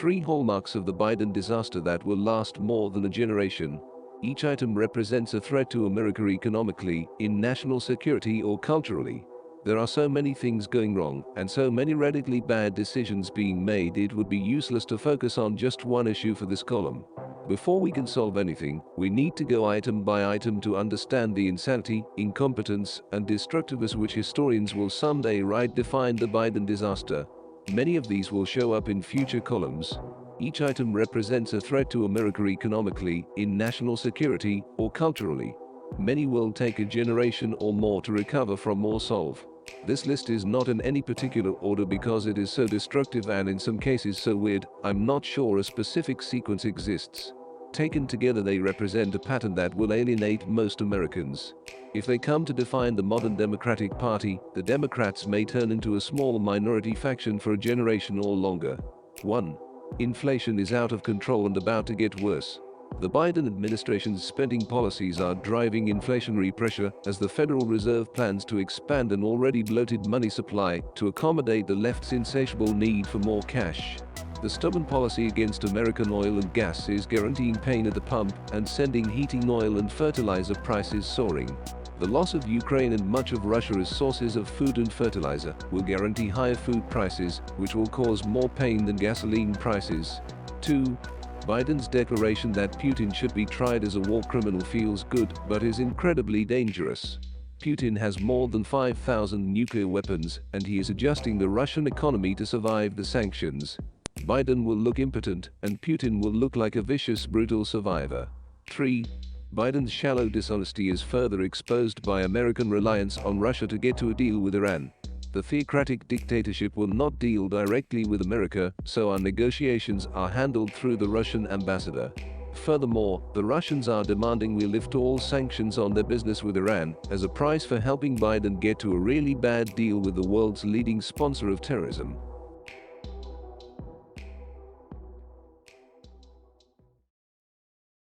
Three hallmarks of the Biden disaster that will last more than a generation. Each item represents a threat to America economically, in national security, or culturally. There are so many things going wrong and so many radically bad decisions being made, it would be useless to focus on just one issue for this column. Before we can solve anything, we need to go item by item to understand the insanity, incompetence, and destructiveness which historians will someday write define the Biden disaster. Many of these will show up in future columns. Each item represents a threat to America economically, in national security, or culturally. Many will take a generation or more to recover from or solve. This list is not in any particular order because it is so destructive and in some cases so weird, I'm not sure a specific sequence exists. Taken together they represent a pattern that will alienate most Americans. If they come to define the modern Democratic Party, the Democrats may turn into a small minority faction for a generation or longer. 1. Inflation is out of control and about to get worse. The Biden administration's spending policies are driving inflationary pressure as the Federal Reserve plans to expand an already bloated money supply to accommodate the left's insatiable need for more cash. The stubborn policy against American oil and gas is guaranteeing pain at the pump and sending heating oil and fertilizer prices soaring. The loss of Ukraine and much of Russia as sources of food and fertilizer will guarantee higher food prices, which will cause more pain than gasoline prices. 2. Biden's declaration that Putin should be tried as a war criminal feels good but is incredibly dangerous. Putin has more than 5,000 nuclear weapons, and he is adjusting the Russian economy to survive the sanctions. Biden will look impotent, and Putin will look like a vicious, brutal survivor. 3. Biden's shallow dishonesty is further exposed by American reliance on Russia to get to a deal with Iran. The theocratic dictatorship will not deal directly with America, so our negotiations are handled through the Russian ambassador. Furthermore, the Russians are demanding we lift all sanctions on their business with Iran as a price for helping Biden get to a really bad deal with the world's leading sponsor of terrorism.